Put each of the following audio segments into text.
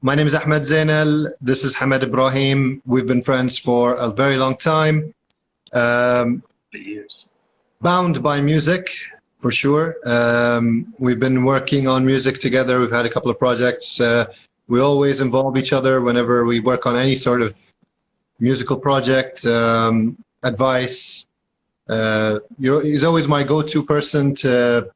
My name is Ahmed Zainal. This is Hamad Ibrahim. We've been friends for a very long time. Years. Bound by music, for sure. We've been working on music together. We've had a couple of projects. We always involve each other whenever we work on any sort of musical project, advice. He's always my go-to person to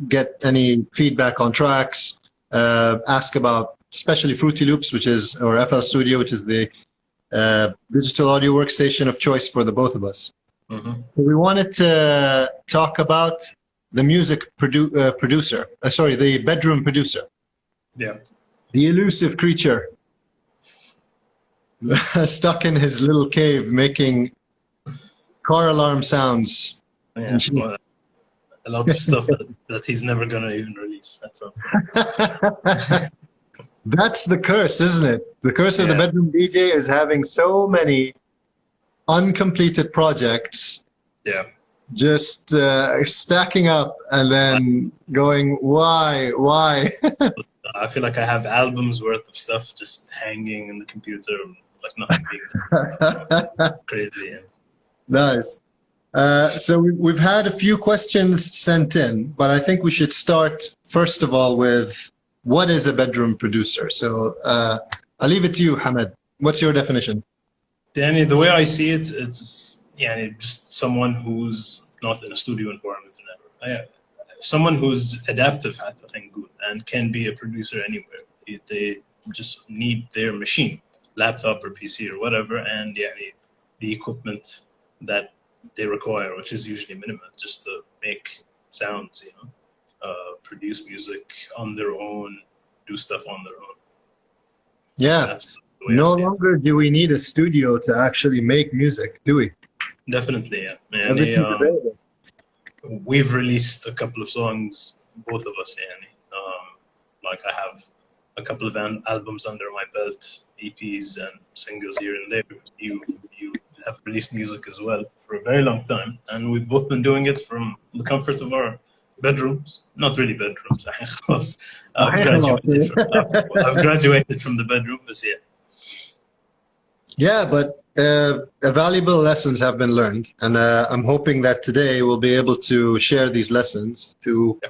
get any feedback on tracks, ask about especially Fruity Loops, or FL Studio, which is the digital audio workstation of choice for the both of us. Mm-hmm. So we wanted to talk about the music producer. The bedroom producer. Yeah. The elusive creature stuck in his little cave making car alarm sounds. Yeah. Well, a lot of stuff that he's never gonna even release. That's all. That's the curse, isn't it? The curse of the bedroom DJ is having so many uncompleted projects. Yeah. Just stacking up and then going, why? I feel like I have albums worth of stuff just hanging in the computer, like nothing big. Crazy. Yeah. Nice. So we've had a few questions sent in, but I think we should start first of all with what is a bedroom producer? So I'll leave it to you, Hamad. What's your definition? Danny, the way I see it, it's just someone who's not in a studio environment or never. Someone who's adaptive at good and can be a producer anywhere. They just need their machine, laptop or PC or whatever, and the equipment that they require, which is usually minimal, just to make sounds, produce music on their own, do stuff on their own. Yeah. No longer do we need a studio to actually make music, do we? Definitely, yeah. And we've released a couple of songs, both of us, like I have a couple of albums under my belt, EPs and singles here and there. You have released music as well for a very long time, and we've both been doing it from the comfort of our bedrooms. Not really bedrooms. I've graduated from the bedroom, but yeah. Yeah, but valuable lessons have been learned, and I'm hoping that today we'll be able to share these lessons to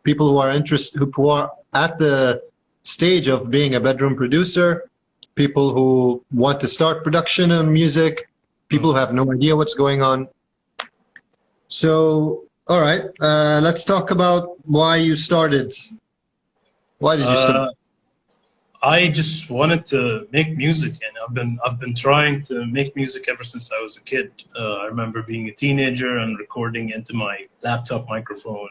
people who are interested, who are at the stage of being a bedroom producer, people who want to start production on music, people who have no idea what's going on. So, all right, let's talk about why you started. Why did you start? I just wanted to make music, and I've been trying to make music ever since I was a kid. I remember being a teenager and recording into my laptop microphone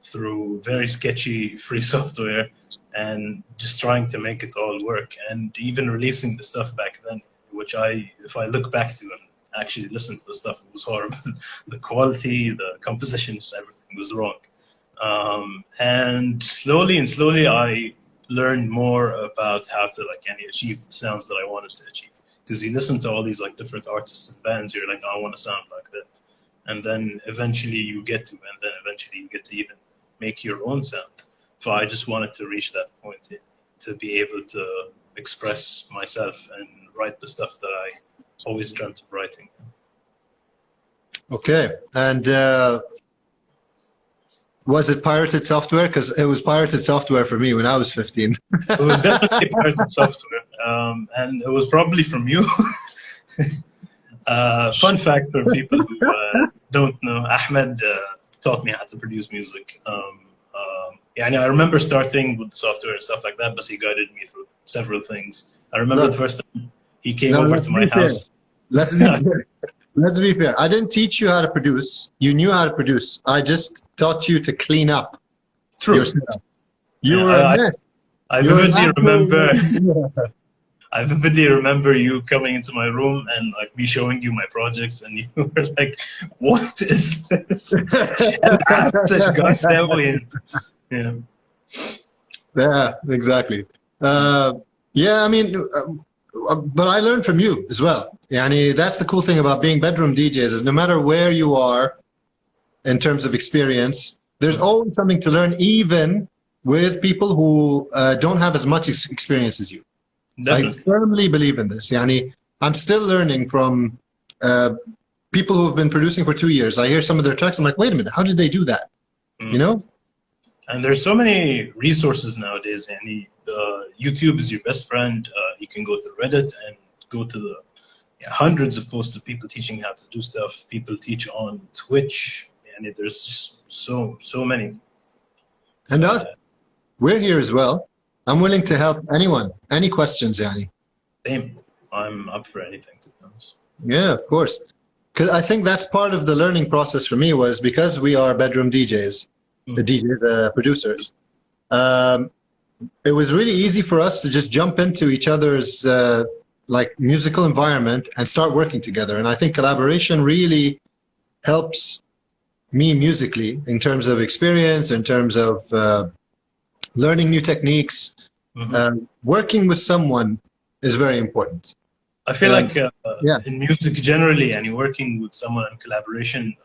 through very sketchy free software, and just trying to make it all work, and even releasing the stuff back then, which if I look back to and actually listen to the stuff, it was horrible. The quality, the compositions, everything was wrong. And slowly I learned more about how to achieve the sounds that I wanted to achieve. Because you listen to all these different artists and bands, you're like, I want to sound like that. And then eventually you get to even make your own sound. So I just wanted to reach that point to be able to express myself and write the stuff that I always dreamt of writing. Okay. And was it pirated software? Because it was pirated software for me when I was 15. It was definitely pirated software. And it was probably from you. Fun fact for people who don't know, Ahmed taught me how to produce music. I remember starting with the software and stuff like that, but he guided me through several things. I remember the first time he came over to my house. Let's be fair. I didn't teach you how to produce. You knew how to produce. I just taught you to clean up. True. Yourself. You were a mess. I vividly remember you coming into my room and me showing you my projects, and you were like, "What is this?" Yeah, exactly. But I learned from you as well. That's the cool thing about being bedroom DJs is no matter where you are in terms of experience, there's always something to learn, even with people who don't have as much experience as you. Definitely. I firmly believe in this. Yani, I'm still learning from people who've been producing for 2 years. I hear some of their tracks. I'm like, wait a minute, how did they do that? You know? And there's so many resources nowadays. And YouTube is your best friend. You can go to Reddit and go to the hundreds of posts of people teaching how to do stuff. People teach on Twitch, and there's just so many. And us, we're here as well. I'm willing to help anyone. Any questions, Yani? Same. I'm up for anything, to be honest. Yeah, of course. Because I think that's part of the learning process for me was because we are bedroom DJs, the DJs, producers. It was really easy for us to just jump into each other's like musical environment and start working together. And I think collaboration really helps me musically in terms of experience, in terms of learning new techniques. Working with someone is very important. I feel like in music generally, and you're working with someone in collaboration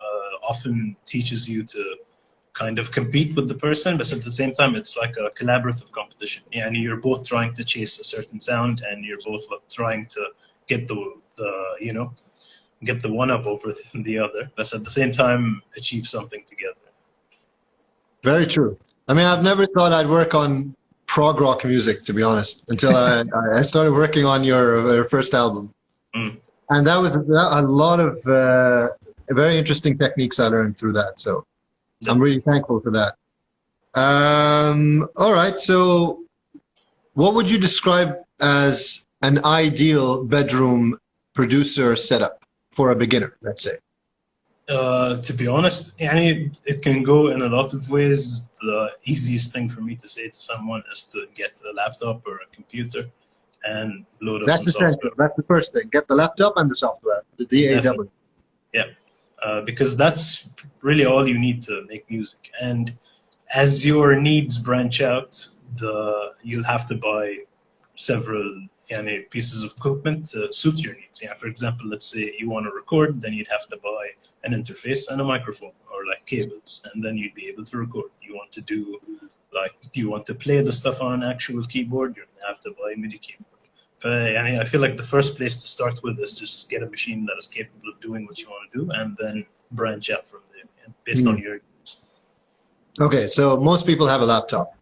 often teaches you to kind of compete with the person, but at the same time, it's like a collaborative competition. Yeah, and you're both trying to chase a certain sound, and you're both trying to get get the one up over the other, but at the same time, achieve something together. Very true. I mean, I've never thought I'd work on prog rock music, to be honest, until I started working on your first album. And that was a lot of very interesting techniques I learned through that. So I'm really thankful for that. All right. So what would you describe as an ideal bedroom producer setup for a beginner, let's say? To be honest, it can go in a lot of ways. The easiest thing for me to say to someone is to get a laptop or a computer and load up some software. That's the first thing. Get the laptop and the software, the DAW. Definitely. Yeah, because that's really all you need to make music. And as your needs branch out, you'll have to buy several pieces of equipment to suit your needs. For example, let's say you want to record, then you'd have to buy an interface and a microphone or like cables, and then you'd be able to record. You want to do do you want to play the stuff on an actual keyboard? You're gonna have to buy a MIDI keyboard. I feel like the first place to start with is just get a machine that is capable of doing what you want to do, and then branch out from there based on your needs. Okay, so most people have a laptop.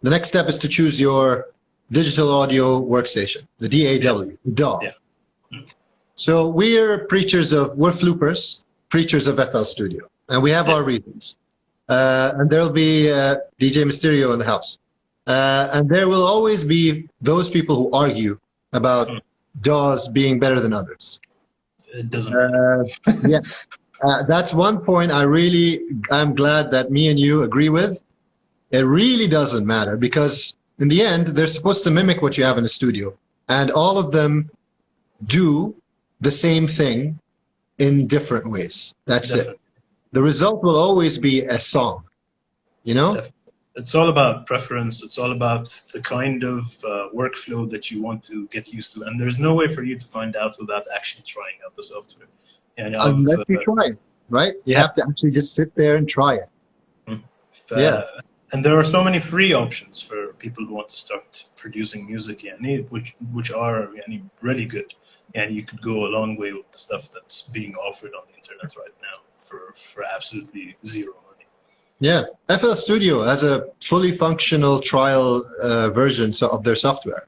The next step is to choose your digital audio workstation, the DAW. Yeah. So we're floopers, preachers of FL Studio, and we have our reasons. And there'll be DJ Mysterio in the house. And there will always be those people who argue about DAWs being better than others. It doesn't matter. That's one point I'm glad that me and you agree with. It really doesn't matter because in the end, they're supposed to mimic what you have in a studio. And all of them do the same thing in different ways. That's it. The result will always be a song, It's all about preference. It's all about the kind of workflow that you want to get used to. And there's no way for you to find out without actually trying out the software. Unless you try it, right? You have to actually just sit there and try it. And there are so many free options for people who want to start producing music, which are really good. And you could go a long way with the stuff that's being offered on the internet right now for absolutely zero money. Yeah, FL Studio has a fully functional trial version of their software.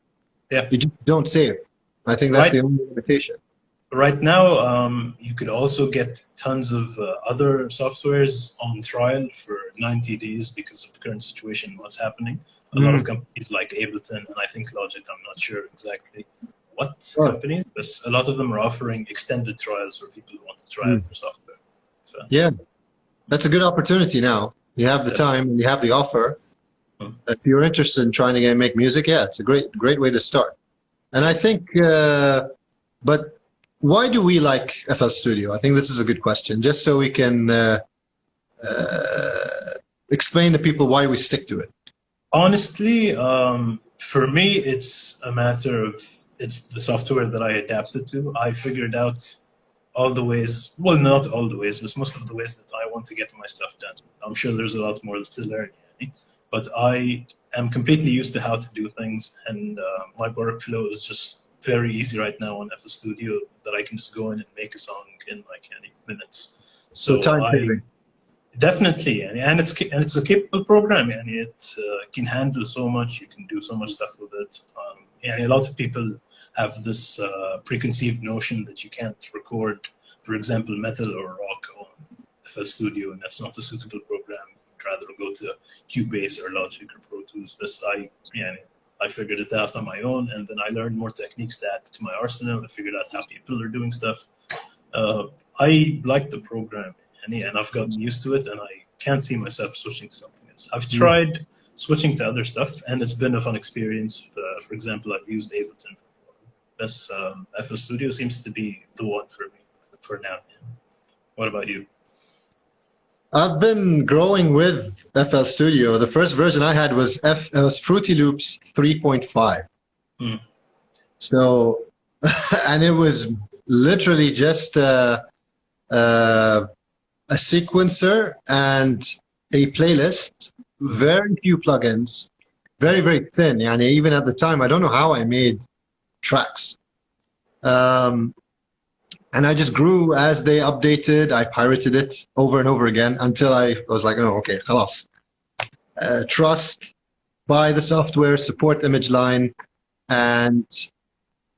Yeah, you just don't save. I think that's the only limitation. Right now, you could also get tons of other softwares on trial for 90 days because of the current situation, what's happening. A lot of companies like Ableton and I think Logic, I'm not sure exactly what companies, but a lot of them are offering extended trials for people who want to try out their software. So. Yeah, that's a good opportunity now. You have the time and you have the offer. If you're interested in trying to make music, it's a great way to start. And I think, but why do we like FL Studio? I think this is a good question, just so we can explain to people why we stick to it. Honestly, for me, it's a matter of it's the software that I adapted to. I figured out all the ways, well, not all the ways, but most of the ways that I want to get my stuff done. I'm sure there's a lot more to learn. but I am completely used to how to do things, and my workflow is just very easy right now on FL Studio, that I can just go in and make a song in like any minutes. So time saving. Definitely, and it's a capable program, and it can handle so much. You can do so much stuff with it. And a lot of people have this preconceived notion that you can't record, for example, metal or rock on FL Studio, and that's not a suitable program. You'd rather go to Cubase or Logic or Pro Tools. But I figured it out on my own, and then I learned more techniques to add to my arsenal. I figured out how people are doing stuff. I like the program, and I've gotten used to it, and I can't see myself switching to something else. I've tried switching to other stuff, and it's been a fun experience. For example, I've used Ableton. This FL Studio seems to be the one for me for now. What about you? I've been growing with FL Studio. The first version I had was Fruity Loops 3.5. So, and it was literally just a sequencer and a playlist, very few plugins, very, very thin. Even at the time, I don't know how I made tracks. And I just grew as they updated. I pirated it over and over again until I was like, oh, okay, khalas. Trust, buy the software, support Image Line, and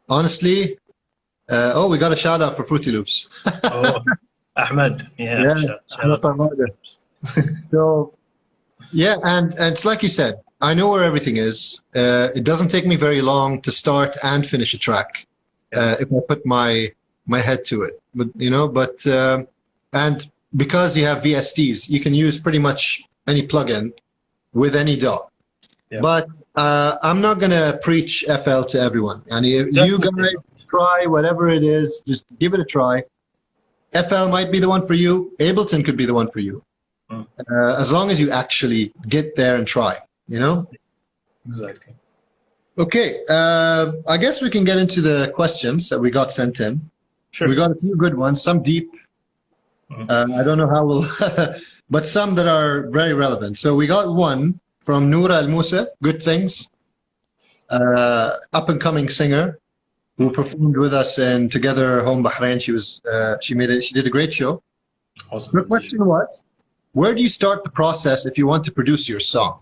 honestly, we got a shout out for Fruity Loops. Ahmed, shout out. So, and it's like you said, I know where everything is. It doesn't take me very long to start and finish a track if I put my head to it. But and because you have VSTs, you can use pretty much any plugin with any DAW. Yeah. But I'm not gonna preach FL to everyone. And if you guys try whatever it is, just give it a try. FL might be the one for you. Ableton could be the one for you. As long as you actually get there and try, Exactly. Okay, I guess we can get into the questions that we got sent in. Sure. We got a few good ones, some deep. I don't know how we'll, but some that are very relevant. So we got one from Noura Al Musa, Good Things, up and coming singer who performed with us in Together Home Bahrain. She did a great show. Awesome. Her question was, where do you start the process if you want to produce your song?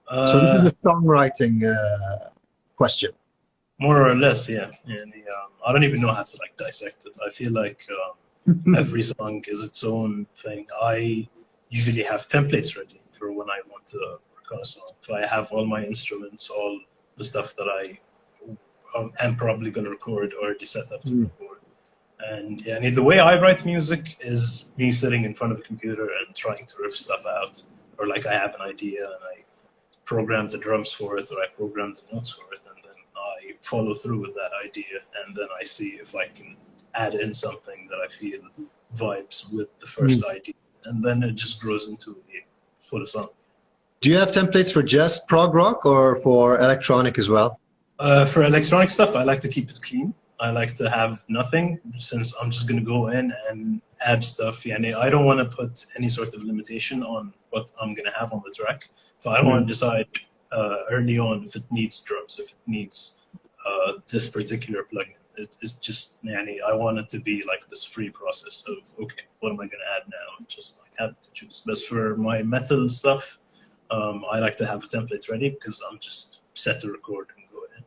So this is a songwriting question. More or less, yeah. And I don't even know how to dissect it. I feel like every song is its own thing. I usually have templates ready for when I want to work on a song. So I have all my instruments, all the stuff that I am probably going to record already set up to record. And the way I write music is me sitting in front of a computer and trying to riff stuff out. Or I have an idea and I program the drums for it, or I program the notes for it, and then I follow through with that idea, and then I see if I can add in something that I feel vibes with the first idea, and then it just grows into the full song. Do you have templates for just prog rock or for electronic as well? For electronic stuff, I like to keep it clean. I like to have nothing, since I'm just going to go in and add stuff. I don't want to put any sort of limitation on what I'm going to have on the track. So I don't want to decide early on if it needs drums, if it needs this particular plugin. It's just, I want it to be like this free process of, okay, what am I going to add now? Just have to choose. But for my metal stuff, I like to have a template ready because I'm just set to record and go ahead.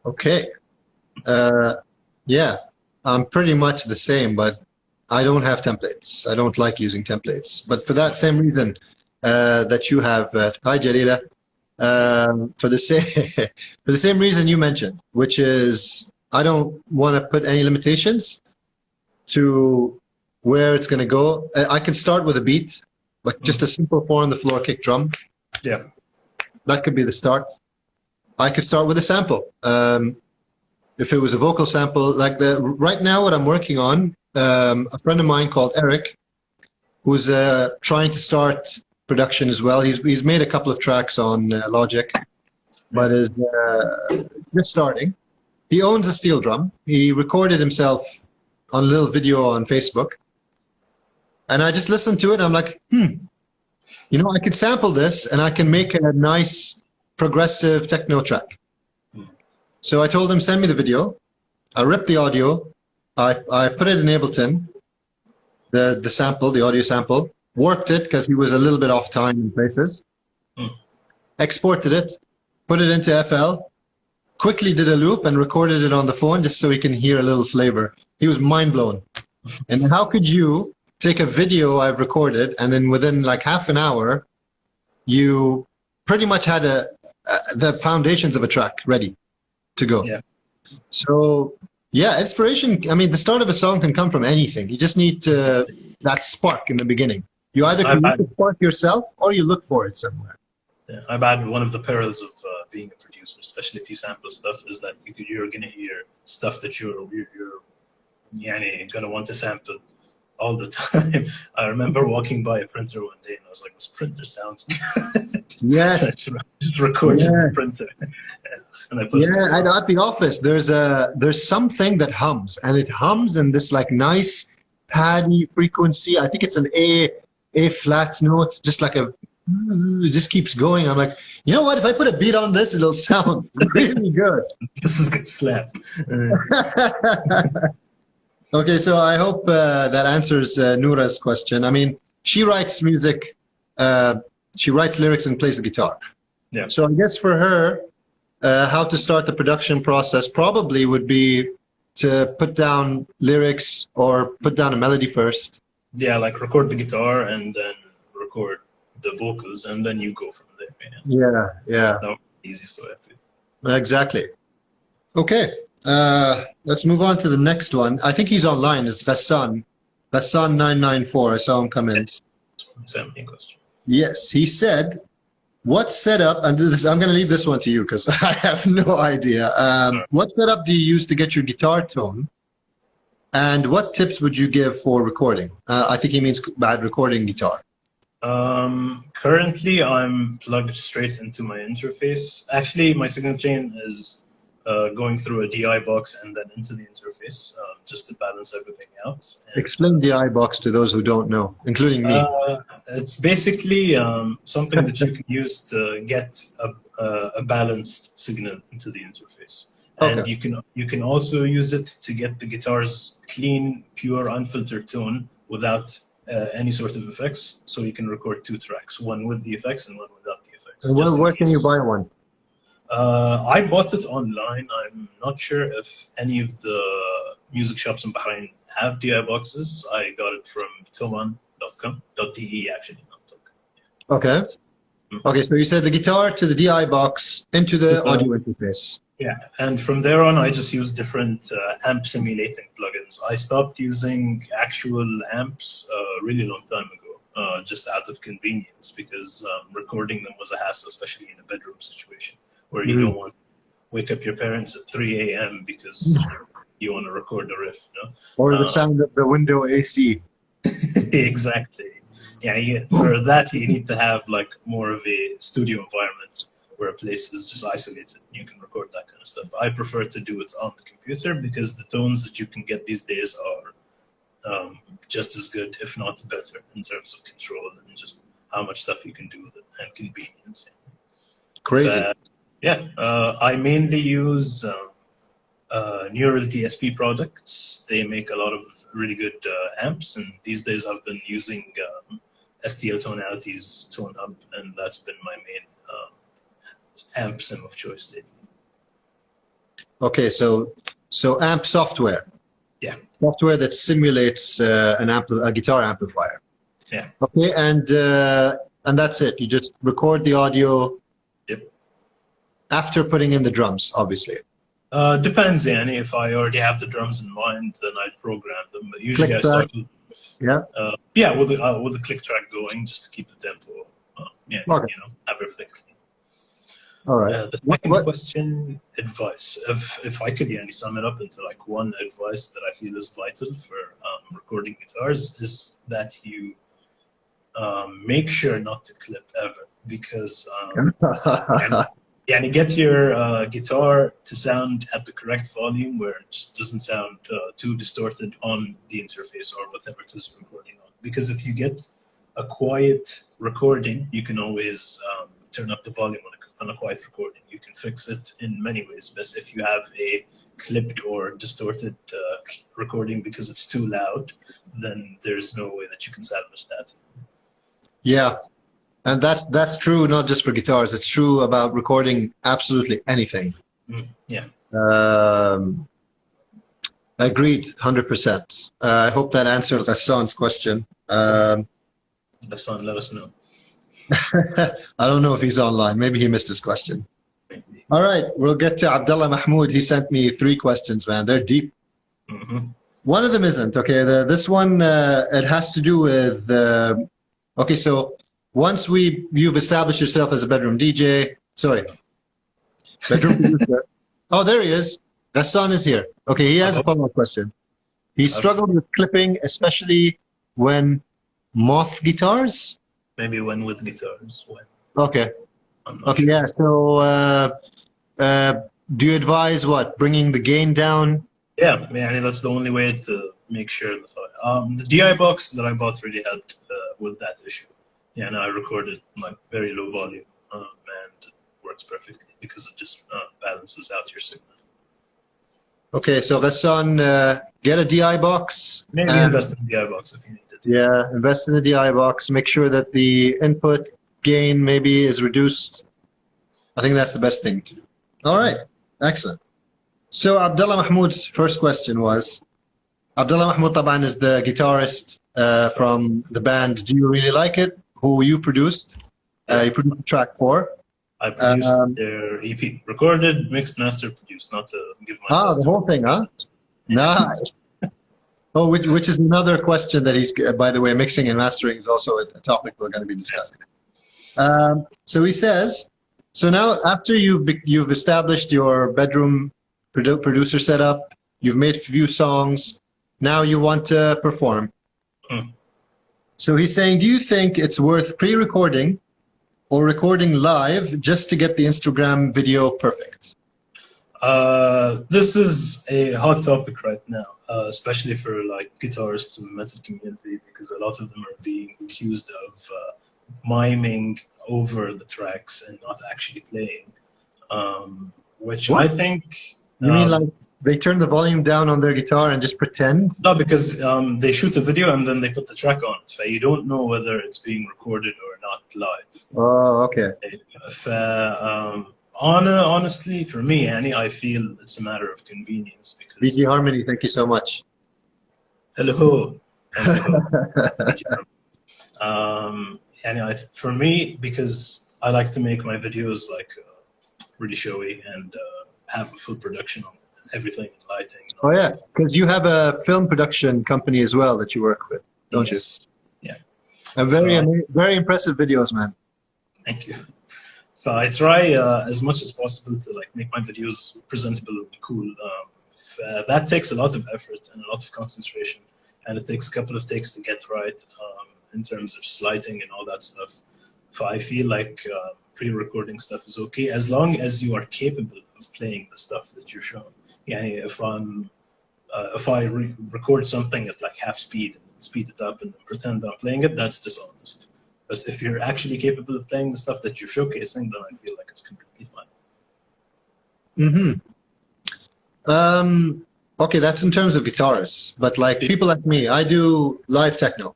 Okay. I'm pretty much the same, but I don't have templates. I don't like using templates. But for that same reason that you have, hi Jalila, for the same reason you mentioned, which is I don't want to put any limitations to where it's going to go. I can start with a beat, like just a simple 4-on-the-floor kick drum. Yeah, that could be the start. I could start with a sample. If it was a vocal sample, right now what I'm working on, a friend of mine called Eric, who's trying to start production as well. He's made a couple of tracks on Logic, but is just starting. He owns a steel drum. He recorded himself on a little video on Facebook. And I just listened to it and I'm like, you know, I could sample this and I can make a nice progressive techno track. So I told him, send me the video. I ripped the audio. I put it in Ableton, the sample, the audio sample, warped it because he was a little bit off time in places, exported it, put it into FL, quickly did a loop and recorded it on the phone just so he can hear a little flavor. He was mind blown. And how could you take a video I've recorded and then within like half an hour, you pretty much had the foundations of a track ready to go. Yeah. So yeah, inspiration. I mean, the start of a song can come from anything. You just need that spark in the beginning. You either create the spark yourself or you look for it somewhere. Yeah, I've had one of the perils of being a producer, especially if you sample stuff, is that you're going to hear stuff that you're going to want to sample all the time. I remember walking by a printer one day and I was like, this printer sounds good. Yes. Just recorded the printer. And I put at the office, there's something that hums, and it hums in this like nice paddy frequency. I think it's an A flat note, just like it just keeps going. I'm like, you know what? If I put a beat on this, it'll sound really good. This is good slap. Okay, so I hope that answers Noura's question. I mean, she writes music, she writes lyrics and plays the guitar. Yeah. So I guess for her, how to start the production process probably would be to put down lyrics or put down a melody first. Yeah, like record the guitar and then record the vocals, and then you go from there. Yeah. No, easiest way, I feel. Exactly. Okay, let's move on to the next one. I think he's online. It's Vassan 994. I saw him come in. Send me a question. Yes, he said, what setup, and I'm going to leave this one to you because I have no idea. What setup do you use to get your guitar tone? And what tips would you give for recording? I think he means bad recording guitar. Currently, I'm plugged straight into my interface. Actually, my signal chain is going through a DI box and then into the interface, just to balance everything out. And explain DI box to those who don't know, including me. It's basically something that you can use to get a balanced signal into the interface. And Okay. you can also use it to get the guitar's clean, pure, unfiltered tone without any sort of effects. So you can record two tracks, one with the effects and one without the effects. And where can you buy one? I bought it online. I'm not sure if any of the music shops in Bahrain have DI boxes. I got it from toman.com.de actually. Not .com. Okay. Okay, so you said the guitar to the DI box into the audio interface. Yeah, and from there on, I just use different amp simulating plugins. I stopped using actual amps a really long time ago, just out of convenience, because recording them was a hassle, especially in a bedroom situation where you don't want to wake up your parents at 3 a.m. because you want to record a riff. You know? Or the sound of the window AC. Exactly. Yeah, for that, you need to have like more of a studio environment where a place is just isolated. You can record that kind of stuff. I prefer to do it on the computer because the tones that you can get these days are just as good, if not better, in terms of control and just how much stuff you can do with it and convenience. Crazy. I mainly use Neural DSP products. They make a lot of really good amps, and these days I've been using STL Tonality's Tone Hub, and that's been my main amp sim of choice lately. Okay, so amp software. Yeah. Software that simulates a guitar amplifier. Yeah. Okay, and that's it. You just record the audio. Yep. After putting in the drums, obviously. Depends, yani. If I already have the drums in mind, then I program them. But usually I start with with the click track going just to keep the tempo. Have everything clean. All right. The second question, advice. If I could sum it up into like one advice that I feel is vital for recording guitars, is that you make sure not to clip ever, because get your guitar to sound at the correct volume where it just doesn't sound too distorted on the interface or whatever it is you're recording on. Because if you get a quiet recording, you can always turn up the volume on a quiet recording. You can fix it in many ways. But if you have a clipped or distorted recording because it's too loud, then there's no way that you can salvage that. Yeah, and that's true not just for guitars. It's true about recording absolutely anything. Yeah. Agreed, 100%. I hope that answered Ghassan's question. Ghassan, let us know. I don't know if he's online. Maybe he missed his question. Maybe. All right, we'll get to Abdullah Mahmoud. He sent me 3 questions, man. They're deep. One of them isn't. Okay, this one, it has to do with... okay, so once you've established yourself as a bedroom DJ... Sorry. Bedroom producer. Oh, there he is. Ghassan is here. Okay, he has a follow-up question. He struggled with clipping, especially when moth guitars? Maybe when with guitars. When. Okay. Sure. Okay, yeah. So, do you advise what? Bringing the gain down? Yeah, I mean, that's the only way to make sure. The DI box that I bought really helped with that issue. Yeah, and I recorded like very low volume, and it works perfectly because it just balances out your signal. Okay, so Ghassan, get a DI box. Maybe invest in the DI box if you need it. Yeah, invest in the DI box. Make sure that the input gain maybe is reduced. I think that's the best thing to do. All right, excellent. So Abdullah Mahmoud's first question was, Abdullah Mahmoud Taban is the guitarist from the band Do You Really Like It, who you produced. You produced the track for. I produced their EP, recorded, mixed, mastered, produced, not to give myself... the whole thing, huh? Nice. Oh, which is another question that he's, by the way, mixing and mastering is also a topic we're going to be discussing. So he says, so now after you've established your bedroom producer setup, you've made a few songs, now you want to perform. So he's saying, do you think it's worth pre-recording or recording live just to get the Instagram video perfect? This is a hot topic right now, especially for like guitarists in the metal community, because a lot of them are being accused of miming over the tracks and not actually playing, which what? I think... You mean like they turn the volume down on their guitar and just pretend? No, because they shoot a video and then they put the track on. So you don't know whether it's being recorded or not live. Oh, okay. Honestly, for me, Annie, I feel it's a matter of convenience. Because BG Harmony, thank you so much. Hello. For me, because I like to make my videos like really showy and have a full production on everything, lighting. Oh yeah, because you have a film production company as well that you work with, don't you? Yeah. And very impressive videos, man. Thank you. So I try as much as possible to like make my videos presentable and cool. That takes a lot of effort and a lot of concentration, and it takes a couple of takes to get right in terms of lighting and all that stuff. So I feel like pre-recording stuff is okay as long as you are capable of playing the stuff that you're shown. Yeah, if I record something at like half speed and speed it up and pretend I'm playing it, that's dishonest. But if you're actually capable of playing the stuff that you're showcasing, then I feel like it's completely fine. Okay, that's in terms of guitarists, but like people like me, I do live techno.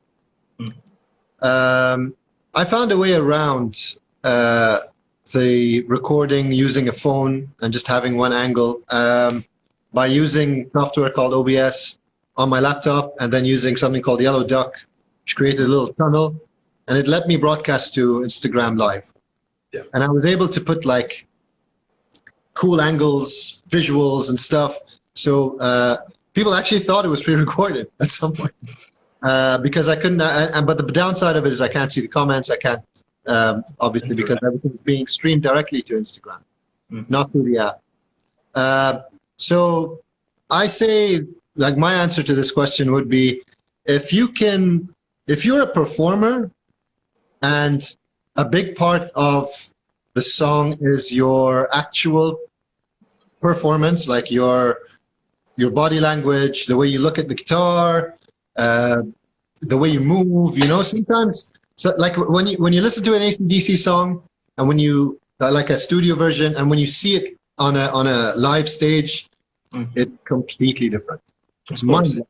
I found a way around the recording using a phone and just having one angle by using software called OBS on my laptop and then using something called Yellow Duck, which created a little tunnel, and it let me broadcast to Instagram live. Yeah. And I was able to put like cool angles, visuals and stuff. So people actually thought it was pre-recorded at some point because I couldn't, but the downside of it is I can't see the comments. I can't, obviously, because everything's being streamed directly to Instagram, not through the app. So I say, like, my answer to this question would be, if you're a performer and a big part of the song is your actual performance, like your body language, the way you look at the guitar, the way you move, you know, So like when you listen to an AC/DC song and when you like a studio version and when you see it on a live stage, it's completely different. It's mind.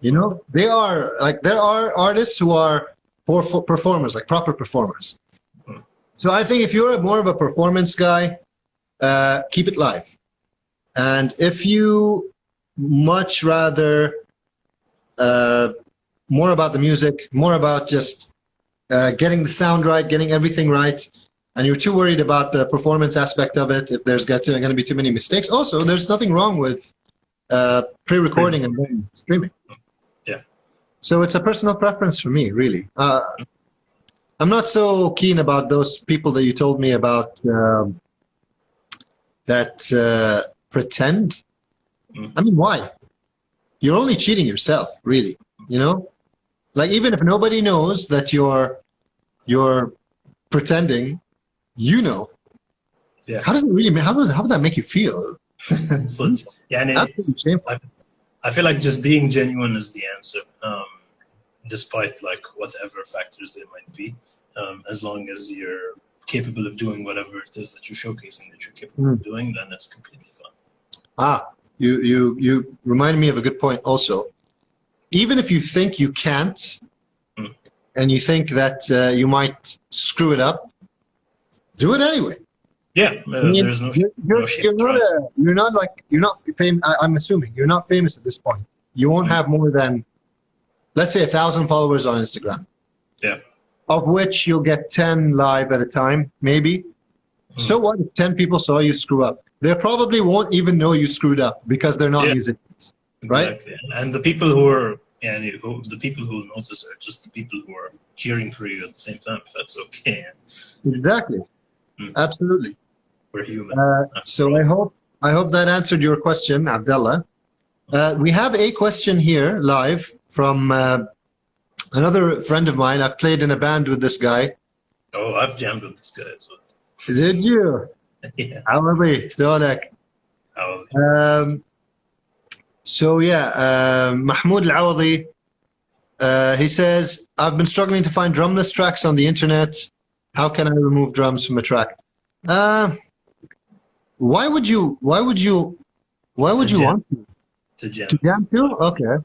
You know, there are artists who are performers, like proper performers. So I think if you're more of a performance guy, keep it live. And if you much rather more about the music, more about just getting the sound right, getting everything right, and you're too worried about the performance aspect of it, if there's going to be too many mistakes. Also, there's nothing wrong with pre-recording and then streaming. Yeah. So it's a personal preference for me, really. I'm not so keen about those people that you told me about that pretend. I mean, why? You're only cheating yourself, really. You know, like even if nobody knows that you're pretending, you know. Yeah. How does it really? How does that make you feel? So, Absolutely shameful. I feel like just being genuine is the answer, despite like whatever factors there might be. As long as you're capable of doing whatever it is that you're showcasing that you're capable of doing, then it's completely fine. You remind me of a good point also. Even if you think you can't, and you think that you might screw it up, do it anyway. Yeah, there's no shame. You're not famous. I'm assuming you're not famous at this point. You won't have more than, let's say, 1,000 followers on Instagram. Yeah. Of which you'll get 10 live at a time, maybe. So what if 10 people saw you screw up? They probably won't even know you screwed up because they're not musicians, right? Exactly. And the people the people who notice are just the people who are cheering for you at the same time, if that's okay. Exactly. Absolutely. We're human. So I hope that answered your question, Abdullah. We have a question here live from another friend of mine. I've played in a band with this guy. Oh, I've jammed with this guy as well. Did you? Yeah. عوضي سؤالك. So yeah, Mahmoud Al-Awadi, he says, I've been struggling to find drumless tracks on the internet. How can I remove drums from a track? Why would you want to jam? To jam too? Okay.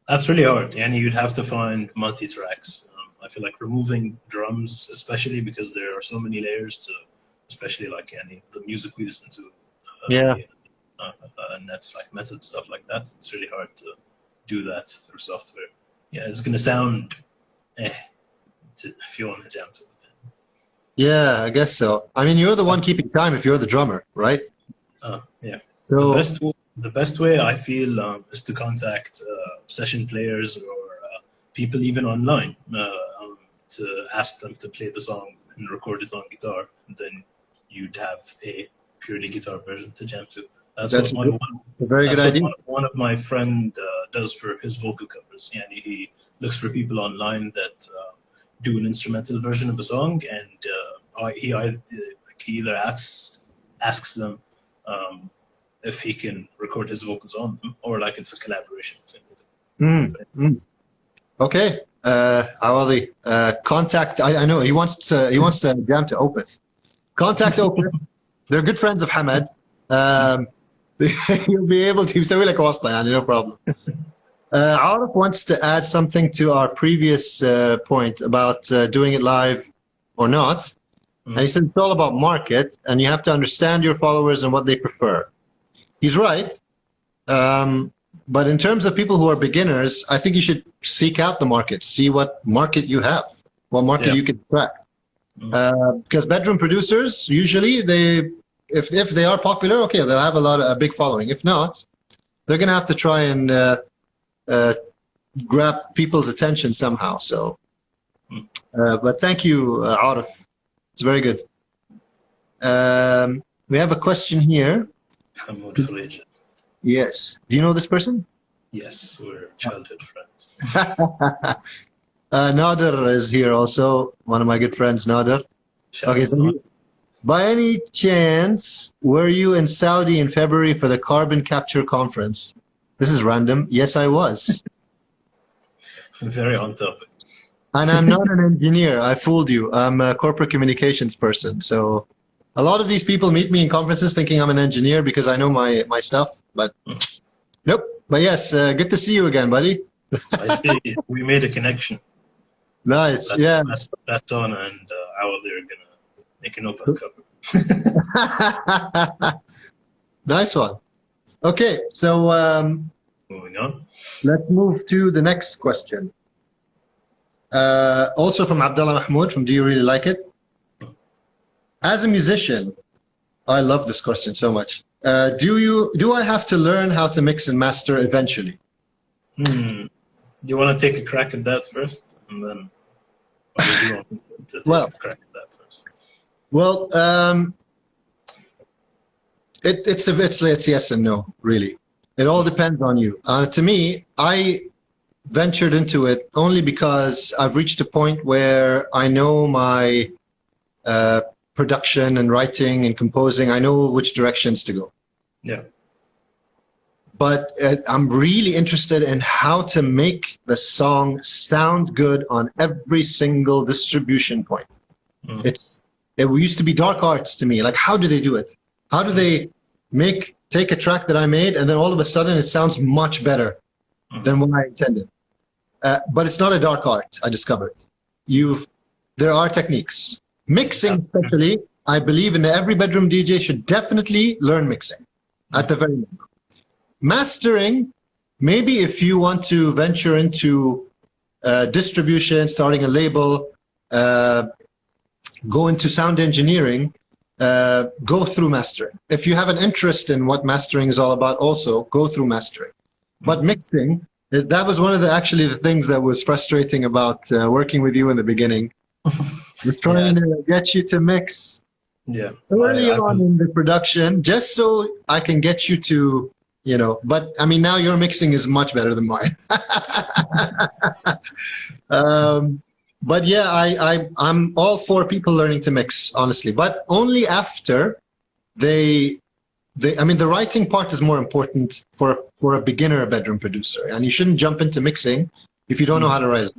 That's really hard. And you'd have to find multi-tracks. I feel like removing drums, especially because there are so many layers to, especially like the music we listen to. And that's like method stuff like that. It's really hard to do that through software. Yeah, it's gonna sound if you want to jam to it. Yeah, I guess so. I mean, you're the one keeping time if you're the drummer, right? Yeah. So the best way I feel is to contact session players or people even online to ask them to play the song and record it on guitar. And then you'd have a purely guitar version to jam to. That's a very good idea. One of my friend does for his vocal covers. And he looks for people online that do an instrumental version of a song, and he either asks them if he can record his vocals on them, or like it's a collaboration thing. Okay, Awadi, contact. I know he wants to jam to Opeth. Contact Opeth. They're good friends of Hamad. You'll be able to say like wasla, no problem. Arif wants to add something to our previous point about doing it live or not. And he says it's all about market, and you have to understand your followers and what they prefer. He's right. But in terms of people who are beginners, I think you should seek out the market, see what market you have, what market you can attract. Because bedroom producers, usually if they are popular, okay, they'll have a big following. If not, they're going to have to try and grab people's attention somehow. So, but thank you, Arif. It's very good. We have a question here. Hamoud Farij. Yes. Do you know this person? Yes, we're childhood friends. Nader is here also, one of my good friends, Nader. Okay, so by any chance, were you in Saudi in February for the carbon capture conference? This is random. Yes, I was. Very on topic. And I'm not an engineer. I fooled you. I'm a corporate communications person. So a lot of these people meet me in conferences thinking I'm an engineer because I know my stuff, but nope. But yes, good to see you again, buddy. I see. We made a connection. Nice. Yeah. That Donna and Awad, they're gonna make an open cover. Nice one. Okay, so Moving on. let's move to the next question. Also from Abdullah Mahmoud from Do You Really Like It? As a musician, I love this question so much. Do I have to learn how to mix and master eventually? Do you want to take a crack at that first, and then? Or do you want to take Well, a crack at that first? Well, it's yes and no, really. It all depends on you. To me, I ventured into it only because I've reached a point where I know my production and writing and composing. I know which directions to go. Yeah. But I'm really interested in how to make the song sound good on every single distribution point. It used to be dark arts to me. Like, how do they do it? How do they take a track that I made and then all of a sudden it sounds much better than what I intended? But it's not a dark art, I discovered. There are techniques. Mixing especially, I believe in every bedroom DJ should definitely learn mixing at the very minimum. Mastering, maybe if you want to venture into distribution, starting a label, go into sound engineering, go through mastering. If you have an interest in what mastering is all about, also go through mastering. But mixing, that was one of the things that was frustrating about working with you in the beginning. Was trying to get you to mix early on in the production, just so I can get you to, but I mean, now your mixing is much better than mine. But yeah, I'm all for people learning to mix, honestly, but only after I mean, the writing part is more important for a beginner bedroom producer, and you shouldn't jump into mixing if you don't know how to write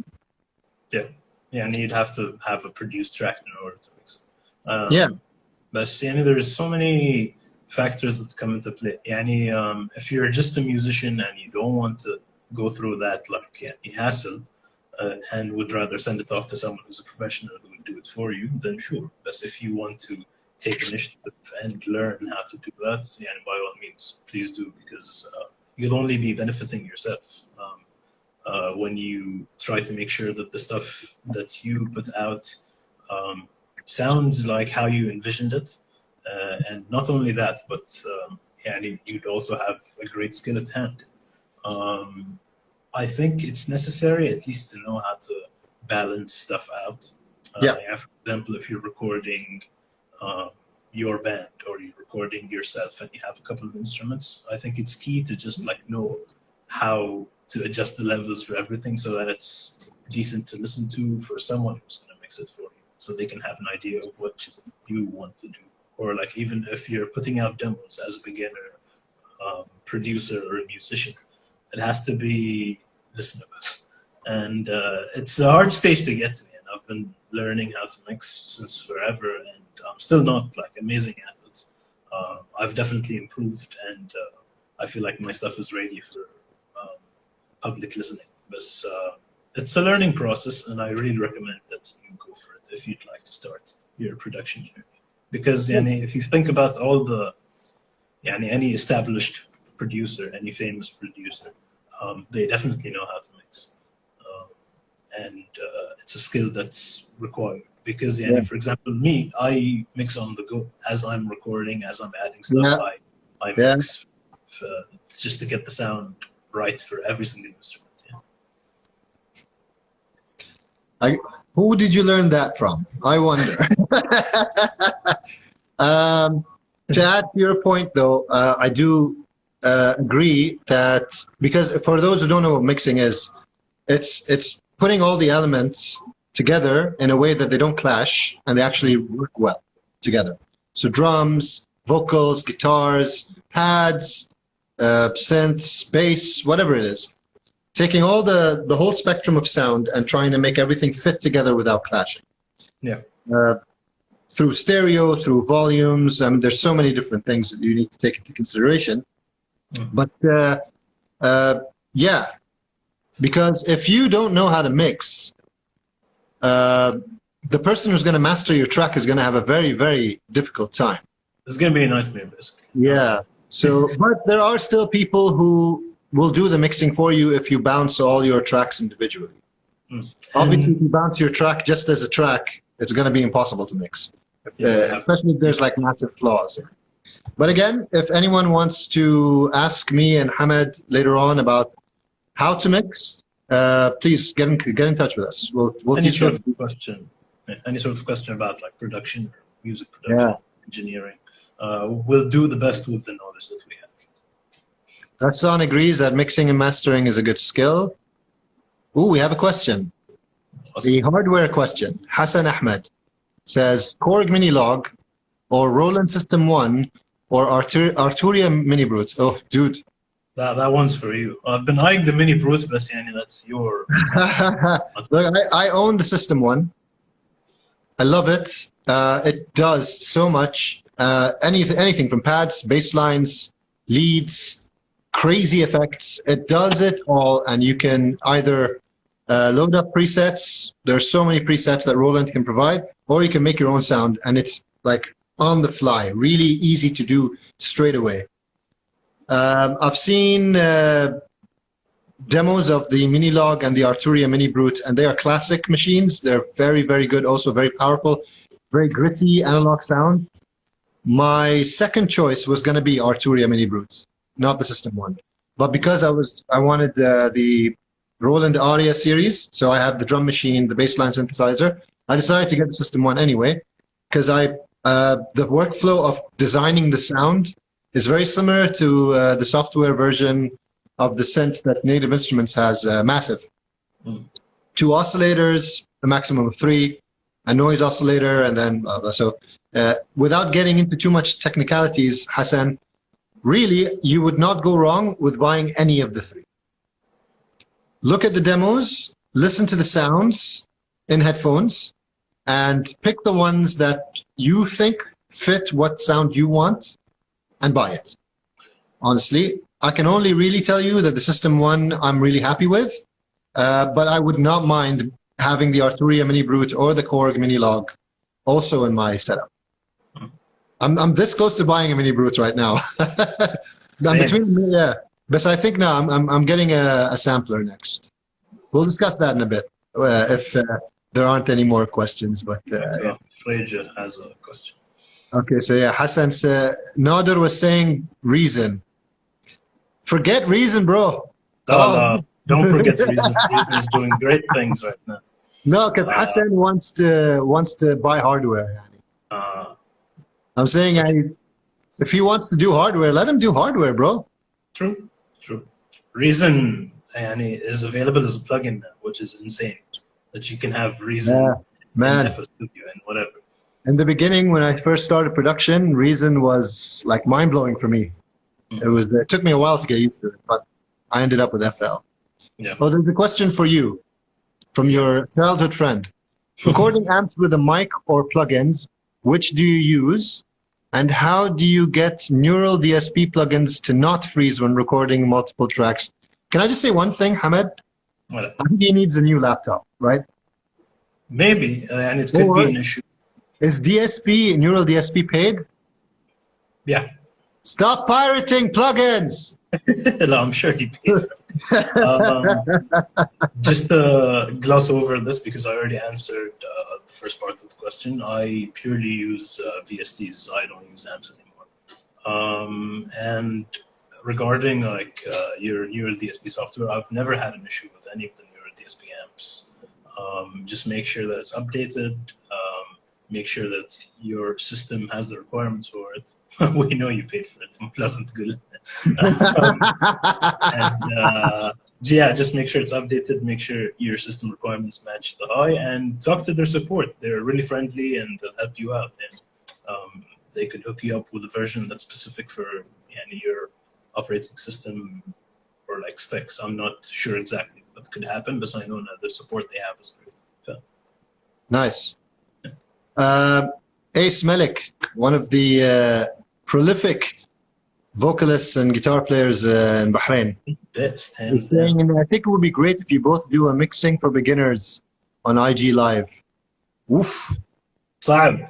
it. Yeah, and you'd have to have a produced track in order to mix it. But there's so many factors that come into play. If you're just a musician and you don't want to go through that hassle, and would rather send it off to someone who's a professional who would do it for you, then sure. But if you want to take initiative and learn how to do that, by all means, please do, because you'll only be benefiting yourself when you try to make sure that the stuff that you put out sounds like how you envisioned it. And not only that, but you'd also have a great skill at hand. I think it's necessary at least to know how to balance stuff out. For example, if you're recording your band or you're recording yourself and you have a couple of instruments, I think it's key to just know how to adjust the levels for everything so that it's decent to listen to for someone who's going to mix it for you, so they can have an idea of what you want to do. Or even if you're putting out demos as a beginner producer or a musician, it has to be listenable. And it's a hard stage to get to, and I've been learning how to mix since forever, and I'm still not amazing at it. I've definitely improved, and I feel like my stuff is ready for public listening. But it's a learning process, and I really recommend that you go for it if you'd like to start your production journey. Because if you think about all the any established producer, any famous producer, they definitely know how to mix, and it's a skill that's required. Because for example, me, I mix on the go as I'm recording, as I'm adding stuff. I mix just to get the sound right for every single instrument. Who did you learn that from? I wonder. To add to your point, though, I do agree that, because for those who don't know what mixing is, it's putting all the elements together in a way that they don't clash and they actually work well together. So drums, vocals, guitars, pads, synths, bass, whatever it is, taking all the whole spectrum of sound and trying to make everything fit together without clashing. Yeah. Through stereo, through volumes. There's so many different things that you need to take into consideration. But yeah, because if you don't know how to mix, the person who's going to master your track is going to have a very, very difficult time. It's going to be a nightmare, basically. Yeah. So, but there are still people who will do the mixing for you if you bounce all your tracks individually. Obviously, if you bounce your track just as a track, it's going to be impossible to mix, especially if there's like massive flaws. But again, if anyone wants to ask me and Hamed later on about how to mix, please get in touch with us. We'll Any sort of question about like production, music production, engineering. We'll do the best with the knowledge that we have. Hassan agrees that mixing and mastering is a good skill. Ooh, we have a question. Awesome. The hardware question. Hassan Ahmed says Korg Minilog or Roland System 1 or Arturia Mini Brute. Oh, dude. That one's for you. I've been eyeing the Mini Brute, but that's your... Look, I own the System 1. I love it. It does so much. Anything from pads, bass lines, leads, crazy effects. It does it all, and you can either load up presets. There's so many presets that Roland can provide, or you can make your own sound, and it's like on the fly, really easy to do straight away. I've seen demos of the Minilog and the Arturia Mini Brute, and they are classic machines. They're very, very good, also very powerful, very gritty analog sound. My second choice was going to be Arturia Mini Brute, not the System 1. But because I wanted the Roland Aria series, so I have the drum machine, the bassline synthesizer, I decided to get the System 1 anyway, because the workflow of designing the sound is very similar to the software version of the synth that Native Instruments has, Massive. 2 oscillators, a maximum of 3, a noise oscillator, and then without getting into too much technicalities, Hassan, really, you would not go wrong with buying any of the 3. Look at the demos, listen to the sounds in headphones, and pick the ones that you think fit what sound you want, and buy it. Honestly, I can only really tell you that the System 1 I'm really happy with, but I would not mind having the Arturia Mini Brute or the Korg Minilog also in my setup. I'm this close to buying a Mini Brute right now. But I think now I'm getting a sampler next. We'll discuss that in a bit if there aren't any more questions. But Freja has a question. Okay, so yeah, Hassan Nader was saying Reason. Forget Reason, bro. Don't forget Reason. Reason is doing great things right now. No, because Hassan wants to buy hardware. I'm saying if he wants to do hardware, let him do hardware, bro. True. Reason is available as a plugin now, which is insane. That you can have Reason in FL Studio and whatever. In the beginning, when I first started production, Reason was like mind-blowing for me. It took me a while to get used to it, but I ended up with FL. Yeah. Oh, there's a question for you from your childhood friend. Recording amps with a mic or plugins, which do you use? And how do you get Neural DSP plugins to not freeze when recording multiple tracks? Can I just say one thing, Hamed? What? I think he needs a new laptop, right? Maybe, and it could be an issue. Is Neural DSP paid? Yeah. Stop pirating plugins! No, I'm sure he paid for it. Just to gloss over this, because I already answered the first part of the question, I purely use VSTs. I don't use amps anymore. And regarding your Neural DSP software, I've never had an issue with any of the Neural DSP amps. Just make sure that it's updated. Make sure that your system has the requirements for it. We know you paid for it. Pleasant good. Just make sure it's updated. Make sure your system requirements match the high, and talk to their support. They're really friendly and they'll help you out. And they could hook you up with a version that's specific for your operating system or like specs. I'm not sure exactly what could happen, but I know that the support they have is great. So, Nice. Ace Malik, one of the prolific vocalists and guitar players in Bahrain, best, is hands saying, down. I think it would be great if you both do a mixing for beginners on IG Live. Oof. صعب.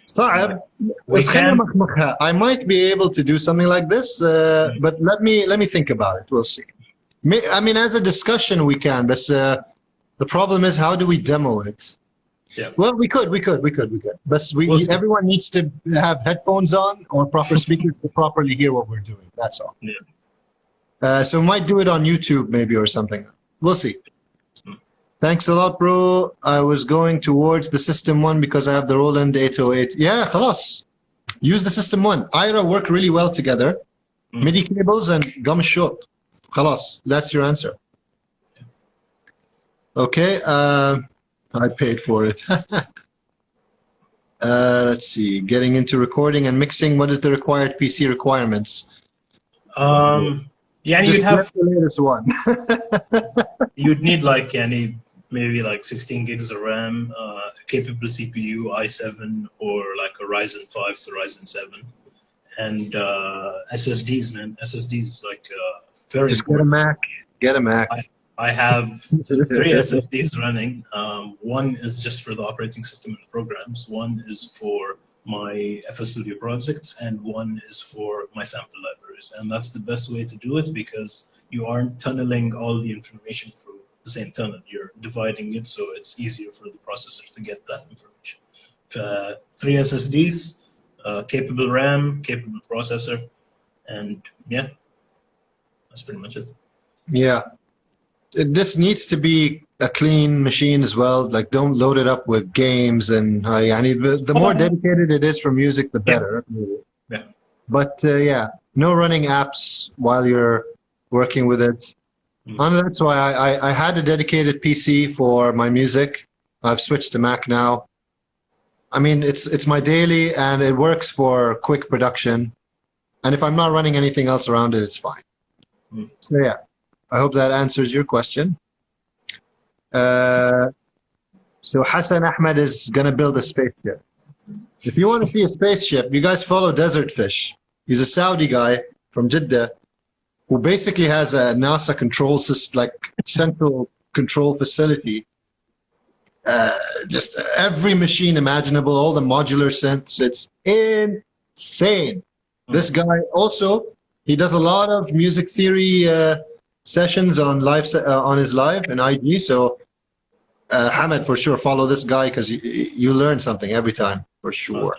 صعب. We بس خلينا can. مخمخها. I might be able to do something like this, but let me think about it. We'll see. I mean, as a discussion, we can, but the problem is, how do we demo it? Yeah. Well, we could. But We'll see. everyone needs to have headphones on or proper speakers to properly hear what we're doing. That's all. Yeah. So we might do it on YouTube maybe or something. We'll see. Thanks a lot, bro. I was going towards the System 1 because I have the Roland 808. Yeah, خلاص. Use the System 1. IRA work really well together. MIDI cables and gum short. خلاص. That's your answer. Okay. I paid for it. Let's see. Getting into recording and mixing. What is the required PC requirements? Yeah, Just you'd have, get the latest one. you'd need like maybe like 16 gigs of RAM, capable CPU, i7 or like a Ryzen 5 to Ryzen 7, and SSDs, man. SSDs like very Just get a important. Mac. Get a Mac. I have 3 SSDs running. One is just for the operating system and the programs. One is for my FL Studio projects, and one is for my sample libraries. And that's the best way to do it because you aren't tunneling all the information through the same tunnel. You're dividing it so it's easier for the processor to get that information. 3 SSDs, capable RAM, capable processor, and yeah, that's pretty much it. Yeah. This needs to be a clean machine as well. Like, don't load it up with games and the more dedicated it is for music, the better. Yeah. But yeah, no running apps while you're working with it. And that's why I had a dedicated PC for my music. I've switched to Mac now. I mean, it's my daily and it works for quick production. And if I'm not running anything else around it, it's fine. So yeah. I hope that answers your question. So Hassan Ahmed is going to build a spaceship. If you want to see a spaceship, you guys follow Desert Fish. He's a Saudi guy from Jeddah who basically has a NASA control system, like central control facility. Just every machine imaginable, all the modular sense. It's insane. This guy also, he does a lot of music theory sessions on on his live and IG. So Hamad, for sure, follow this guy because you learn something every time, for sure.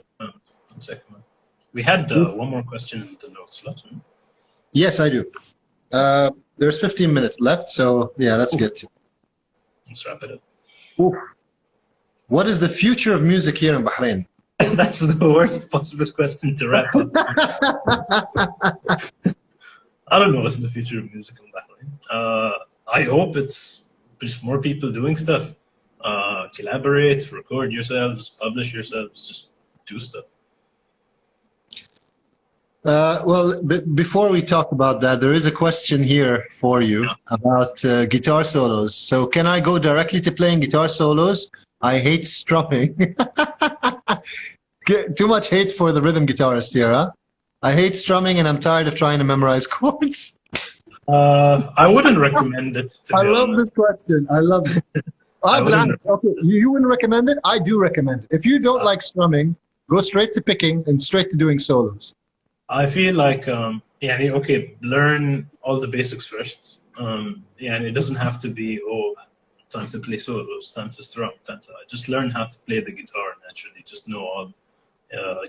We had one more question in the notes left. Yes, I do. There's 15 minutes left, so yeah, let's get to it. Let's wrap it up. Oof. What is the future of music here in Bahrain? That's the worst possible question to wrap up. I don't know what's the future of music in Bahrain. I hope it's just more people doing stuff. Collaborate, record yourselves, publish yourselves, just do stuff. Well, before we talk about that, there is a question here for you about guitar solos. So can I go directly to playing guitar solos? I hate strumming. Too much hate for the rhythm guitarist here, huh? I hate strumming and I'm tired of trying to memorize chords. I wouldn't recommend it. I love this question. I love it. Okay, you wouldn't recommend it? I do recommend it. If you don't like strumming, go straight to picking and straight to doing solos. I feel like, okay, learn all the basics first. And it doesn't have to be, time to play solos, time to strum, just learn how to play the guitar naturally. Just know all,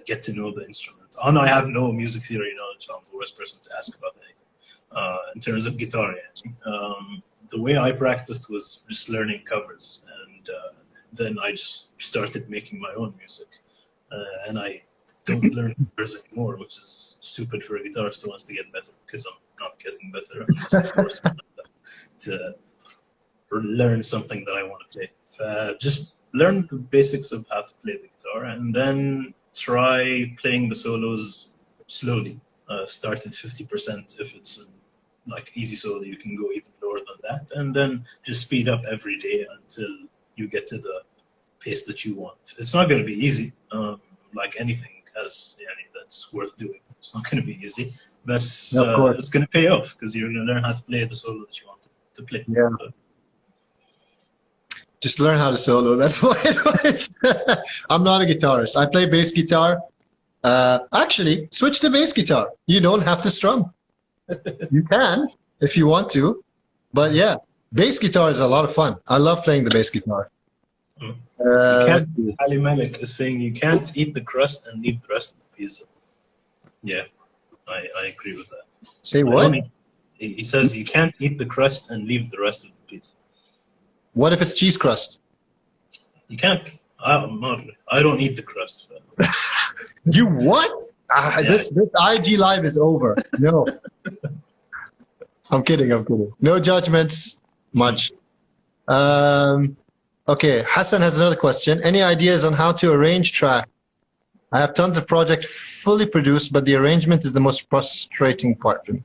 get to know the instrument. I have no music theory knowledge. I'm the worst person to ask about anything in terms of guitar. The way I practiced was just learning covers, and then I just started making my own music. And I don't learn covers anymore, which is stupid for a guitarist who wants to get better, because I'm not getting better. I'm just forcing myself to learn something that I want to play. Just learn the basics of how to play the guitar, and then try playing the solos slowly. Start at 50% if it's like easy solo, you can go even lower than that, and then just speed up every day until you get to the pace that you want. It's not going to be easy, like anything that's worth doing. It's not going to be easy, but it's going to pay off because you're going to learn how to play the solo that you want to play. Yeah. Just learn how to solo. That's my advice. I'm not a guitarist. I play bass guitar. Actually, switch to bass guitar. You don't have to strum. You can if you want to, but yeah, bass guitar is a lot of fun. I love playing the bass guitar. Ali Malik is saying you can't eat the crust and leave the rest of the pizza. Yeah, I agree with that. Say what? He says you can't eat the crust and leave the rest of the pizza. What if it's cheese crust? You can't. I don't eat the crust. You what? This IG live is over. No. I'm kidding. No judgments. Much. Okay, Hassan has another question. Any ideas on how to arrange track? I have tons of projects fully produced, but the arrangement is the most frustrating part for me.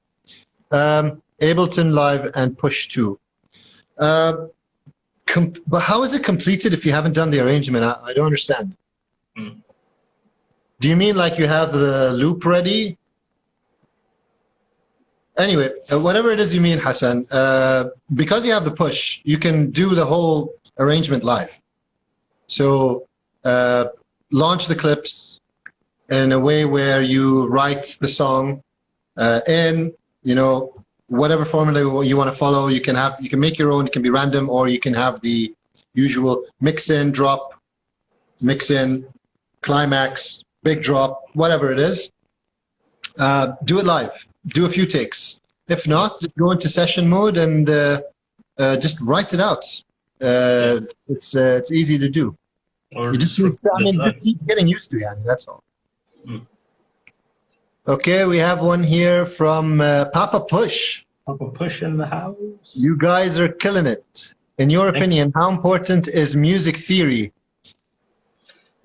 Ableton Live and Push 2. But how is it completed if you haven't done the arrangement? I don't understand. Do you mean like you have the loop ready? Anyway, whatever it is you mean, Hassan, because you have the push, you can do the whole arrangement live. So launch the clips in a way where you write the song in, whatever formula you want to follow. You can make your own. It can be random, or you can have the usual mix in, drop, mix in, climax, big drop, whatever it is. Do it live. Do a few takes. If not, just go into session mode and just write it out. It's easy to do. Or you just keep getting used to it. That's all. Okay, we have one here from Papa Push. Papa Push in the house. You guys are killing it. In your opinion, how important is music theory?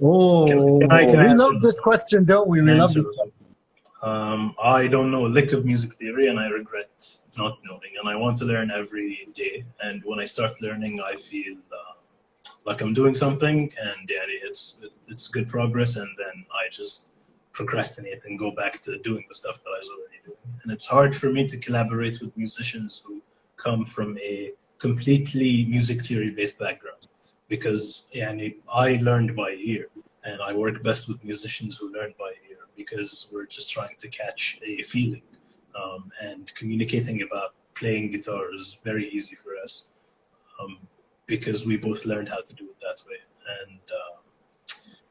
Oh, we love this question, don't we? We love this question. I don't know a lick of music theory, and I regret not knowing. And I want to learn every day. And when I start learning, I feel like I'm doing something, and it's good progress. And then I just procrastinate and go back to doing the stuff that I was already doing. And it's hard for me to collaborate with musicians who come from a completely music theory based background, because I learned by ear, and I work best with musicians who learn by ear, because we're just trying to catch a feeling, and communicating about playing guitar is very easy for us, because we both learned how to do it that way. And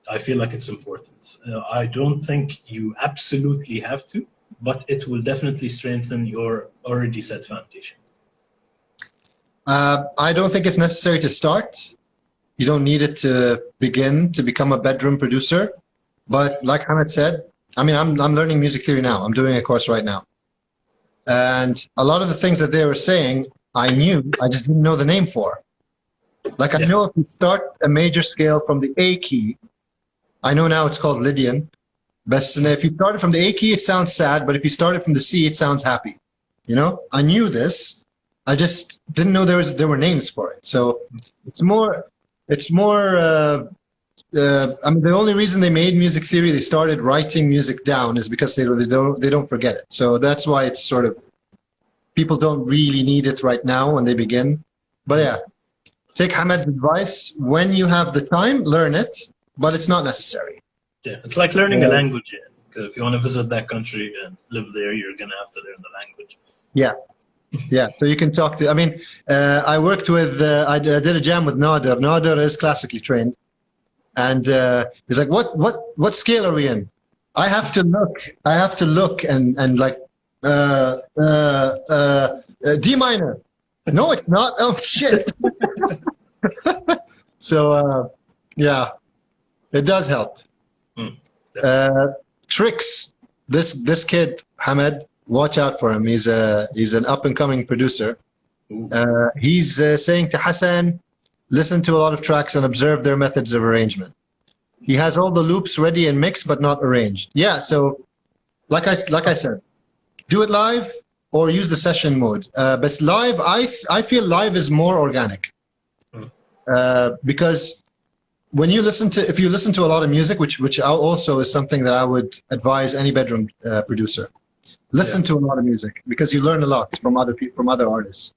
I feel like it's important. I don't think you absolutely have to, but it will definitely strengthen your already set foundation. I don't think it's necessary to start. You don't need it to begin to become a bedroom producer. But like Hamad said, I'm learning music theory now. I'm doing a course right now. And a lot of the things that they were saying, I knew, I just didn't know the name for. Like I know if you start a major scale from the A key, I know now it's called Lydian. But if you started from the A key, it sounds sad. But if you started from the C, it sounds happy. I knew this. I just didn't know there were names for it. So it's more. The only reason they made music theory, they started writing music down, is because they don't forget it. So that's why it's sort of, people don't really need it right now when they begin. But yeah, take Hamad's advice. When you have the time, learn it, but it's not necessary. Yeah, it's like learning a language. If you want to visit that country and live there, you're going to have to learn the language. Yeah. Yeah, so you can talk to, I worked with, I did a jam with Nader. Nader is classically trained. And he's like, what scale are we in? I have to look and like, D minor. No, it's not. Oh, shit. So, yeah, it does help. Tricks. This kid, Hamad, watch out for him. He's an up-and-coming producer. He's saying to Hassan, listen to a lot of tracks and observe their methods of arrangement. He has all the loops ready and mixed, but not arranged. Yeah, so like I said, do it live, or use the session mode. But live, I feel live is more organic. Because when you if you listen to a lot of music, which also is something that I would advise any bedroom producer, listen to a lot of music because you learn a lot from other artists.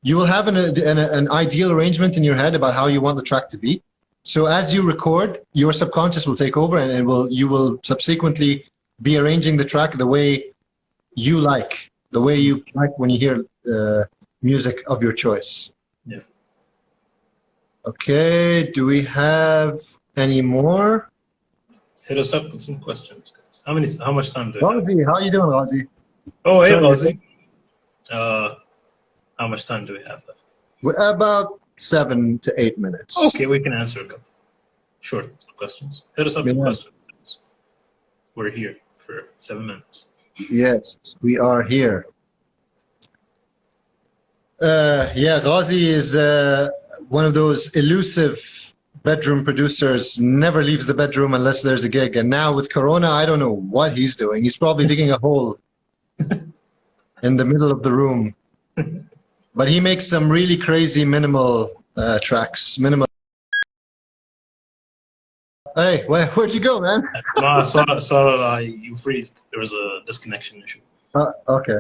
You will have an ideal arrangement in your head about how you want the track to be. So as you record, your subconscious will take over, and you will subsequently be arranging the track the way you like when you hear music of your choice. Yeah. Okay, do we have any more? Hit us up with some questions, guys. How much time do we have? Ghazi, how you doing, Ghazi? Oh, hey, Sorry, Ghazi. How much time do we have left? About 7 to 8 minutes. Okay, we can answer a couple short questions. Hit us up with questions. We're here for 7 minutes. Yes, we are here. Ghazi is one of those elusive bedroom producers, never leaves the bedroom unless there's a gig. And now with Corona, I don't know what he's doing. He's probably digging a hole in the middle of the room. But he makes some really crazy minimal tracks. Hey, where'd you go, man? No, I saw you freeze. There was a disconnection issue. Okay.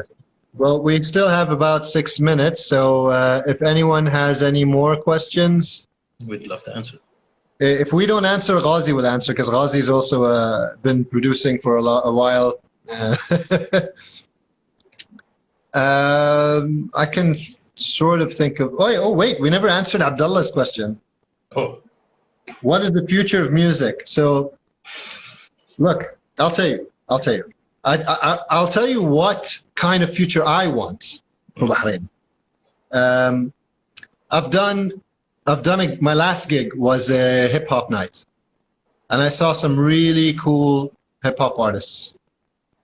Well, we still have about 6 minutes, so if anyone has any more questions, We'd love to answer. if we don't answer, Ghazi will answer, because Ghazi's also been producing for a while. I can sort of think of. Oh, wait, we never answered Abdullah's question. Oh, What is the future of music? So, look, I'll tell you. I'll tell you what kind of future I want for Bahrain. My last gig was a hip hop night, and I saw some really cool hip hop artists,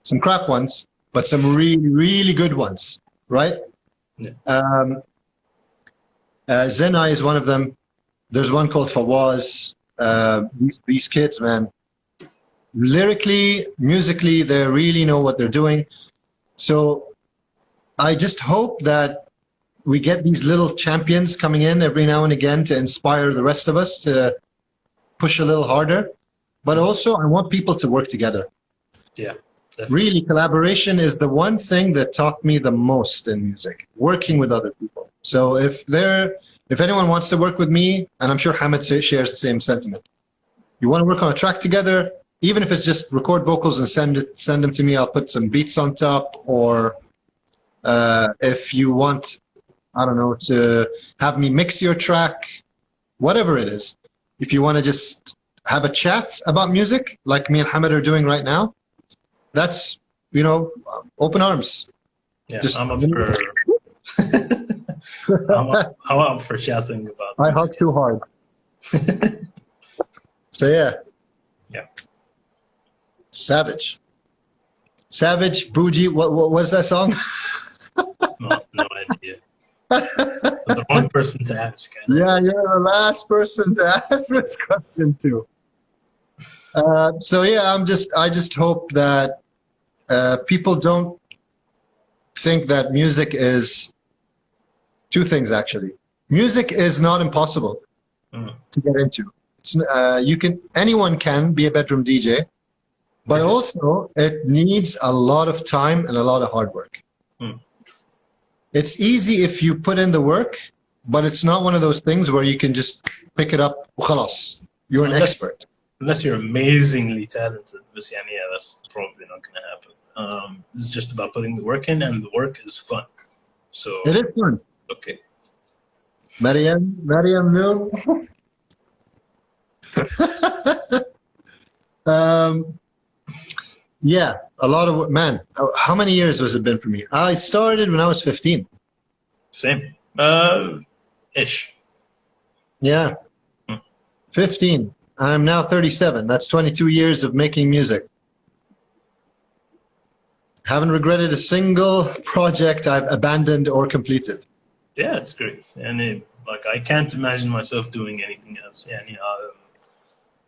some crap ones, but some really, really good ones, right? Yeah. Zenai is one of them. There's one called Fawaz. These kids, man, lyrically, musically, they really know what they're doing. So I just hope that we get these little champions coming in every now and again to inspire the rest of us to push a little harder. But also, I want people to work together. Yeah. Really, collaboration is the one thing that taught me the most in music, working with other people. So if anyone wants to work with me, and I'm sure Hamid shares the same sentiment, you want to work on a track together, even if it's just record vocals and send them to me, I'll put some beats on top, or if you want, I don't know, to have me mix your track, whatever it is. If you want to just have a chat about music, like me and Hamid are doing right now, that's, open arms. Yeah, Just- I'm up for. I'm up for chatting about. I hug too hard. So yeah. Yeah. Savage, Bougie. What is that song? No idea. The wrong person to ask. Yeah, you're the last person to ask this question to. So yeah, I just hope that people don't think that music is two things actually. Music is not impossible to get into. Anyone can be a bedroom DJ, but also it needs a lot of time and a lot of hard work. It's easy if you put in the work, but it's not one of those things where you can just pick it up. Khalas, you're an expert. Unless you're amazingly talented, but yeah, that's probably not going to happen. It's just about putting the work in, and the work is fun. So It is fun. okay. Mariam no. Yeah, a lot of how many years has it been for me? I started when I was 15. Same. Ish. Yeah. 15. I'm now 37. That's 22 years of making music. Haven't regretted a single project I've abandoned or completed. Yeah, it's great. And I can't imagine myself doing anything else. Yeah,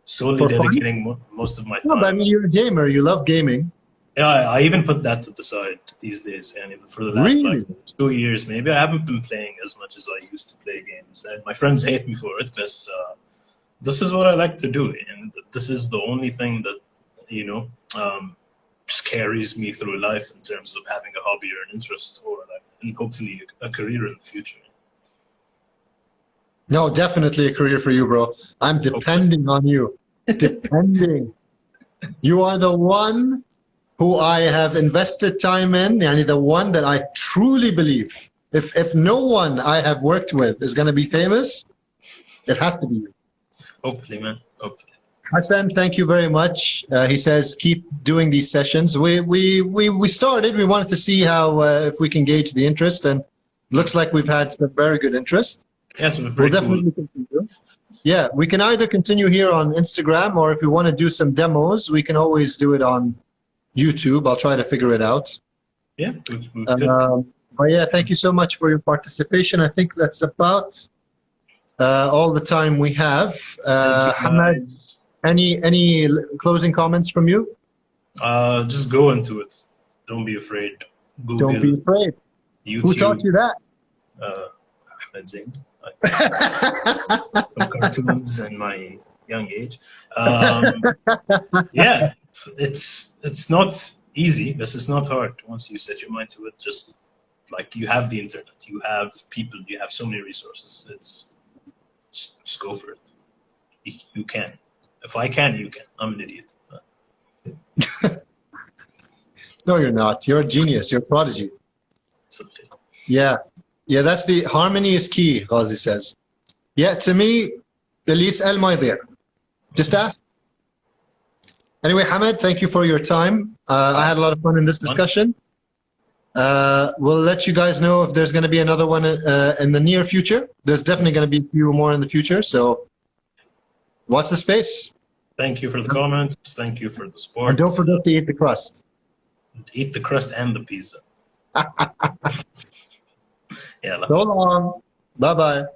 solely For fun? dedicating most of my time. No, but I mean, you're a gamer. You love gaming. Yeah, I even put that to the side these days. And for the last Really? like 2 years, maybe I haven't been playing as much as I used to play games. And my friends hate me for it, but this is what I like to do, and this is the only thing that just carries me through life in terms of having a hobby or an interest, or like, and hopefully a career in the future. No, definitely a career for you, bro. I'm depending on you. Depending. You are the one who I have invested time in, and the one that I truly believe. If no one I have worked with is going to be famous, it has to be you. Hopefully, man. Hopefully. Hassan, thank you very much. He says, keep doing these sessions. We started. We wanted to see how if we can gauge the interest, and looks like we've had some very good interest. Yes, We'll definitely continue. Yeah, we can either continue here on Instagram, or if you want to do some demos, we can always do it on YouTube. I'll try to figure it out. Yeah, we could. But yeah, thank you so much for your participation. I think that's about all the time we have. Hamad, any closing comments from you? Just go into it. Don't be afraid. Google, Don't be afraid. YouTube, Who taught you that? Ahmed Zain. Some cartoons in my young age. Yeah, it's not easy. This is not hard. Once you set your mind to it, just like you have the internet, you have people, you have so many resources. Just go for it. You can. If I can, you can. I'm an idiot. No, you're not. You're a genius. You're a prodigy. Yeah. Yeah, that's the harmony is key, Ghazi says. Yeah, to me, اللي يسأل ما يضيع. Just ask. Anyway, Hamad, thank you for your time. I had a lot of fun in this discussion. We'll let you guys know if there's going to be another one in the near future. There's definitely going to be a few more in the future, so watch the space. Thank you for the comments. Thank you for the support. And don't forget to eat the crust. Eat the crust and the pizza. Yeah. So long. Bye-bye.